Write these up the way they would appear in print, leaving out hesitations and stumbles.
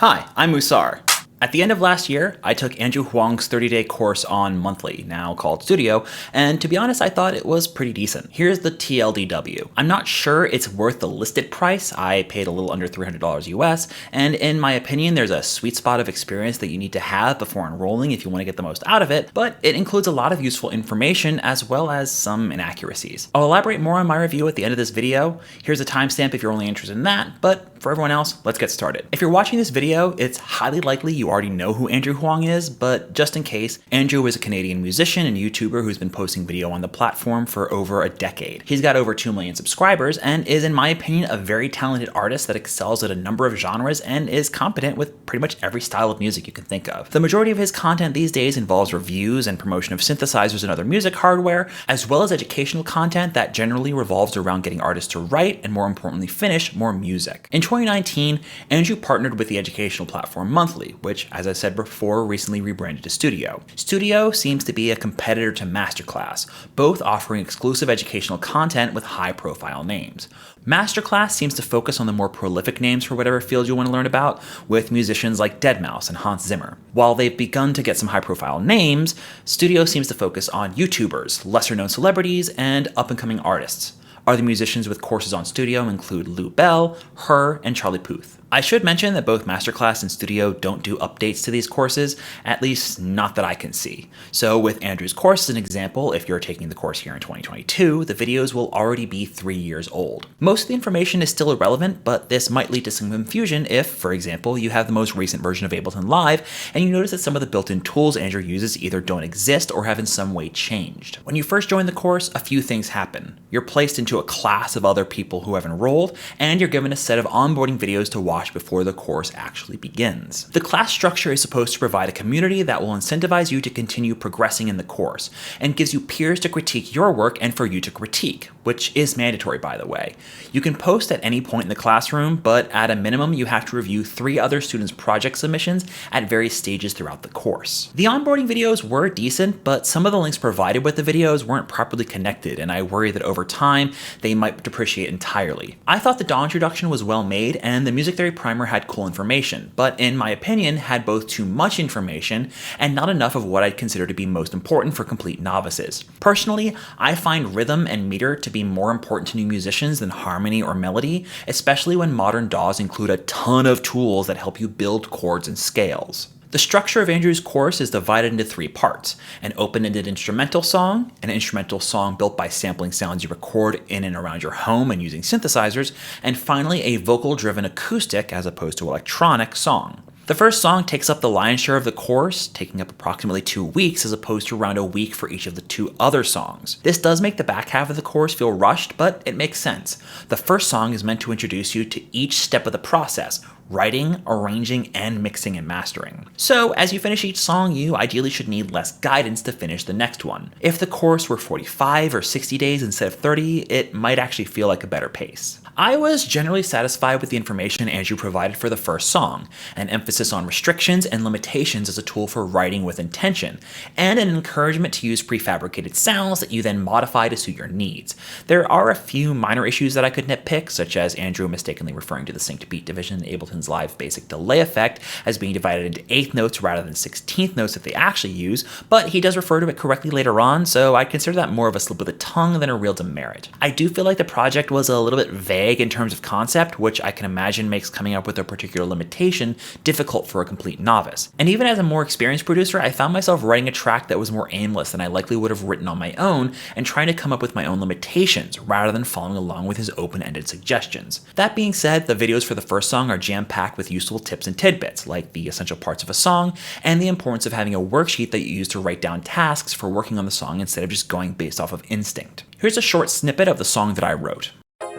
Hi, I'm Musar. At the end of last year, I took Andrew Huang's 30-day course on Monthly, now called Studio, and to be honest, I thought it was pretty decent. Here's the TLDW. I'm not sure it's worth the listed price. I paid a little under $300 US, and in my opinion, there's a sweet spot of experience that you need to have before enrolling if you want to get the most out of it, but it includes a lot of useful information as well as some inaccuracies. I'll elaborate more on my review at the end of this video. Here's a timestamp if you're only interested in that, but for everyone else, let's get started. If you're watching this video, it's highly likely you already know who Andrew Huang is, but just in case, Andrew is a Canadian musician and YouTuber who's been posting video on the platform for over a decade. He's got over 2 million subscribers and is, in my opinion, a very talented artist that excels at a number of genres and is competent with pretty much every style of music you can think of. The majority of his content these days involves reviews and promotion of synthesizers and other music hardware, as well as educational content that generally revolves around getting artists to write and, more importantly, finish more music. In 2019, Andrew partnered with the educational platform Monthly, which, as I said before, recently rebranded to Studio. Studio seems to be a competitor to Masterclass, both offering exclusive educational content with high-profile names. Masterclass seems to focus on the more prolific names for whatever field you want to learn about, with musicians like Deadmau5 and Hans Zimmer. While they've begun to get some high-profile names, Studio seems to focus on YouTubers, lesser-known celebrities, and up-and-coming artists. Other musicians with courses on Studio include Lou Bell, Her, and Charlie Puth. I should mention that both Masterclass and Studio don't do updates to these courses, at least not that I can see. So with Andrew's course as an example, if you're taking the course here in 2022, the videos will already be 3 years old. Most of the information is still irrelevant, but this might lead to some confusion if, for example, you have the most recent version of Ableton Live and you notice that some of the built-in tools Andrew uses either don't exist or have in some way changed. When you first join the course, a few things happen. You're placed into a class of other people who have enrolled, and you're given a set of onboarding videos to watch before the course actually begins. The class structure is supposed to provide a community that will incentivize you to continue progressing in the course, and gives you peers to critique your work and for you to critique, which is mandatory, by the way. You can post at any point in the classroom, but at a minimum you have to review 3 other students' project submissions at various stages throughout the course. The onboarding videos were decent, but some of the links provided with the videos weren't properly connected, and I worry that over time they might depreciate entirely. I thought the DAW introduction was well made, and the music theory primer had cool information, but in my opinion had both too much information and not enough of what I'd consider to be most important for complete novices. Personally, I find rhythm and meter to be more important to new musicians than harmony or melody, especially when modern DAWs include a ton of tools that help you build chords and scales. The structure of Andrew's course is divided into 3 parts: an open-ended instrumental song, an instrumental song built by sampling sounds you record in and around your home and using synthesizers, and finally a vocal-driven acoustic as opposed to electronic song. The first song takes up the lion's share of the course, taking up approximately 2 weeks as opposed to around a week for each of the 2 other songs. This does make the back half of the course feel rushed, but it makes sense. The first song is meant to introduce you to each step of the process: writing, arranging, and mixing and mastering. So as you finish each song, you ideally should need less guidance to finish the next one. If the course were 45 or 60 days instead of 30, it might actually feel like a better pace. I was generally satisfied with the information Andrew provided for the first song, an emphasis on restrictions and limitations as a tool for writing with intention, and an encouragement to use prefabricated sounds that you then modify to suit your needs. There are a few minor issues that I could nitpick, such as Andrew mistakenly referring to the synced beat division in Ableton's Live basic delay effect as being divided into 8th notes rather than 16th notes that they actually use, but he does refer to it correctly later on, so I consider that more of a slip of the tongue than a real demerit. I do feel like the project was a little bit vague in terms of concept, which I can imagine makes coming up with a particular limitation difficult for a complete novice. And even as a more experienced producer, I found myself writing a track that was more aimless than I likely would have written on my own, and trying to come up with my own limitations rather than following along with his open-ended suggestions. That being said, the videos for the first song are jam-packed with useful tips and tidbits, like the essential parts of a song and the importance of having a worksheet that you use to write down tasks for working on the song instead of just going based off of instinct. Here's a short snippet of the song that I wrote.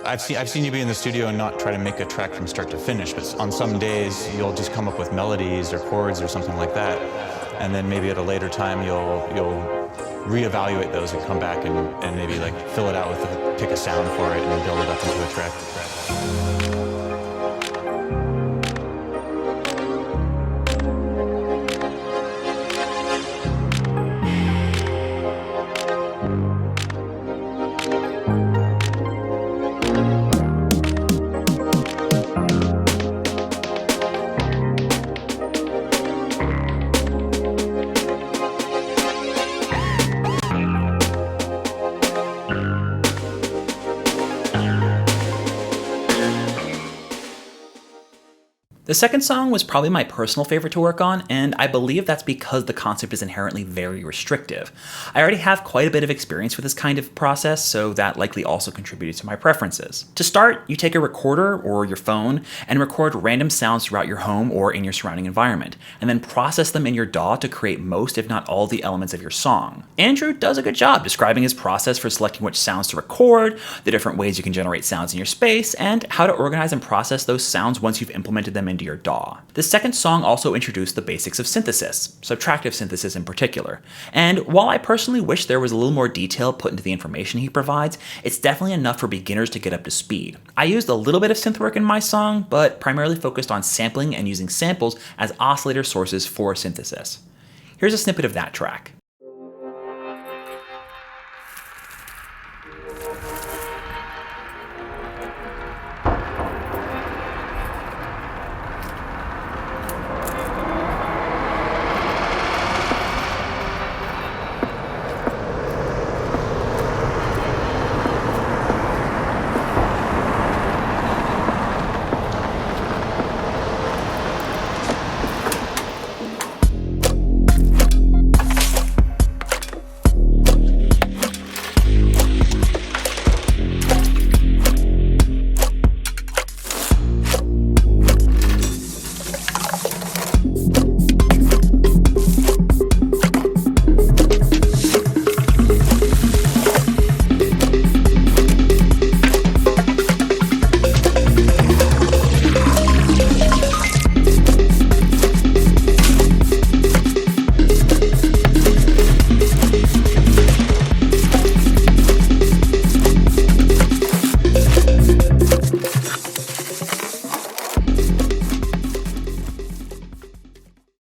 I've seen you be in the studio and not try to make a track from start to finish, but on some days you'll just come up with melodies or chords or something like that, and then maybe at a later time you'll reevaluate those and come back and maybe like fill it out with pick a sound for it and build it up into a track. second song was probably my personal favorite to work on, and I believe that's because the concept is inherently very restrictive. I already have quite a bit of experience with this kind of process, so that likely also contributed to my preferences. To start, you take a recorder or your phone and record random sounds throughout your home or in your surrounding environment, and then process them in your DAW to create most, if not all, the elements of your song. Andrew does a good job describing his process for selecting which sounds to record, the different ways you can generate sounds in your space, and how to organize and process those sounds once you've implemented them into your DAW. The second song also introduced the basics of synthesis, subtractive synthesis in particular, and while I personally wish there was a little more detail put into the information he provides, it's definitely enough for beginners to get up to speed. I used a little bit of synth work in my song, but primarily focused on sampling and using samples as oscillator sources for synthesis. Here's a snippet of that track.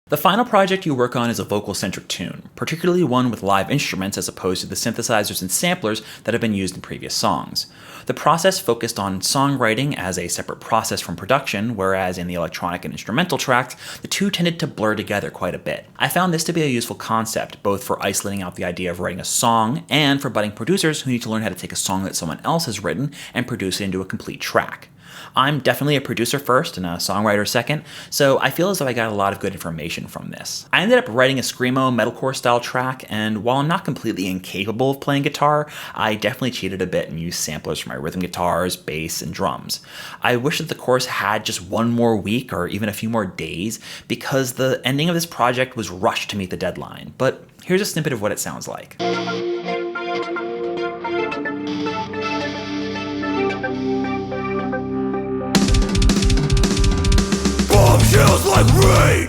The final project you work on is a vocal-centric tune, particularly one with live instruments as opposed to the synthesizers and samplers that have been used in previous songs. The process focused on songwriting as a separate process from production, whereas in the electronic and instrumental tracks, the two tended to blur together quite a bit. I found this to be a useful concept, both for isolating out the idea of writing a song and for budding producers who need to learn how to take a song that someone else has written and produce it into a complete track. I'm definitely a producer first and a songwriter second, so I feel as though I got a lot of good information from this. I ended up writing a screamo metalcore style track, and while I'm not completely incapable of playing guitar, I definitely cheated a bit and used samplers for my rhythm guitars, bass, and drums. I wish that the course had just one more week or even a few more days, because the ending of this project was rushed to meet the deadline, but here's a snippet of what it sounds like. Bombshells like rain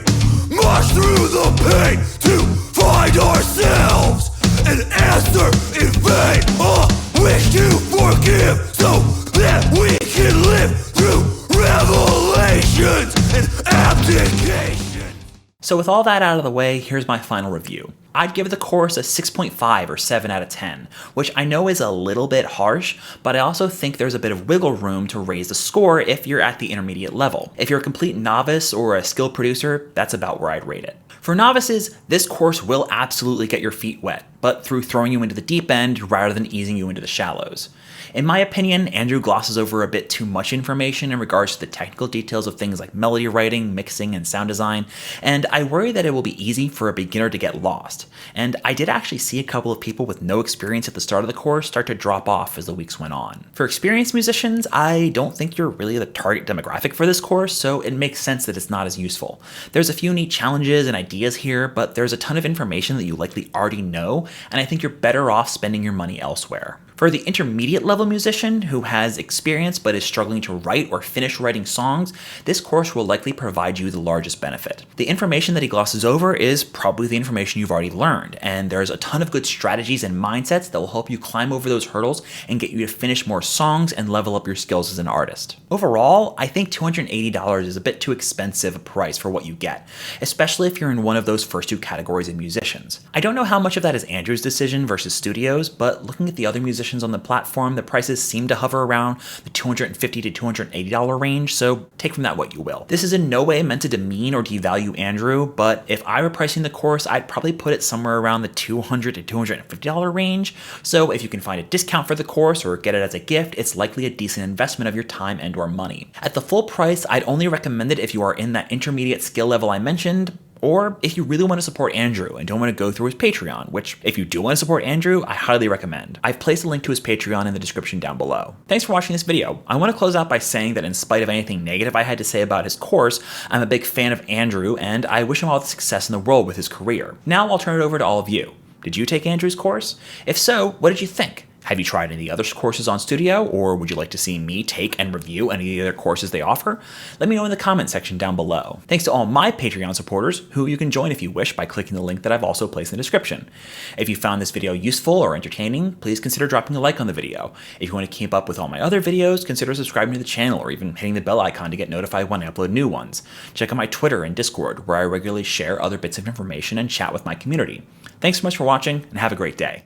march through the pain to find ourselves an answer in vain. A wish to forgive so that we can live through revelations and abdication. So with all that out of the way, here's my final review. I'd give the course a 6.5 or 7 out of 10, which I know is a little bit harsh, but I also think there's a bit of wiggle room to raise the score if you're at the intermediate level. If you're a complete novice or a skilled producer, that's about where I'd rate it. For novices, this course will absolutely get your feet wet, but through throwing you into the deep end rather than easing you into the shallows. In my opinion, Andrew glosses over a bit too much information in regards to the technical details of things like melody writing, mixing, and sound design, and I worry that it will be easy for a beginner to get lost. And I did actually see a couple of people with no experience at the start of the course start to drop off as the weeks went on. For experienced musicians, I don't think you're really the target demographic for this course, so it makes sense that it's not as useful. There's a few neat challenges and ideas here, but there's a ton of information that you likely already know, and I think you're better off spending your money elsewhere. For the intermediate level musician who has experience but is struggling to write or finish writing songs, this course will likely provide you the largest benefit. The information that he glosses over is probably the information you've already learned, and there's a ton of good strategies and mindsets that will help you climb over those hurdles and get you to finish more songs and level up your skills as an artist. Overall, I think $280 is a bit too expensive a price for what you get, especially if you're in one of those first two categories of musicians. I don't know how much of that is Andrew's decision versus studios, but looking at the other musicians positions on the platform, the prices seem to hover around the $250 to $280 range, so take from that what you will. This is in no way meant to demean or devalue Andrew, but if I were pricing the course, I'd probably put it somewhere around the $200 to $250 range, so if you can find a discount for the course or get it as a gift, it's likely a decent investment of your time and or money. At the full price, I'd only recommend it if you are in that intermediate skill level I mentioned, or if you really want to support Andrew and don't want to go through his Patreon, which if you do want to support Andrew, I highly recommend. I've placed a link to his Patreon in the description down below. Thanks for watching this video. I want to close out by saying that in spite of anything negative I had to say about his course, I'm a big fan of Andrew and I wish him all the success in the world with his career. Now I'll turn it over to all of you. Did you take Andrew's course? If so, what did you think? Have you tried any other courses on Studio, or would you like to see me take and review any of the other courses they offer? Let me know in the comment section down below. Thanks to all my Patreon supporters, who you can join if you wish by clicking the link that I've also placed in the description. If you found this video useful or entertaining, please consider dropping a like on the video. If you want to keep up with all my other videos, consider subscribing to the channel or even hitting the bell icon to get notified when I upload new ones. Check out my Twitter and Discord, where I regularly share other bits of information and chat with my community. Thanks so much for watching, and have a great day.